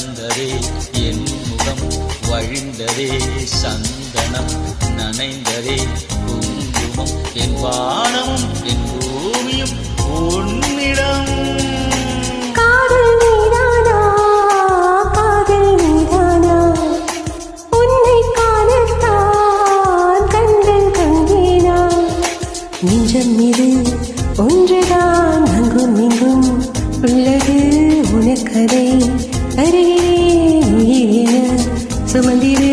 மலர்ந்ததே என் முகம் வழிந்ததே சந்தனம் நனைந்ததே குங்குமம் என் வானமும் என் பூமியும் உன்னிடம் நெஞ்சம் மீது ஒன்றுதான் அங்கும் இங்கும் உள்ளது உனக்கதை அறிகிறேன் சுமந்திரே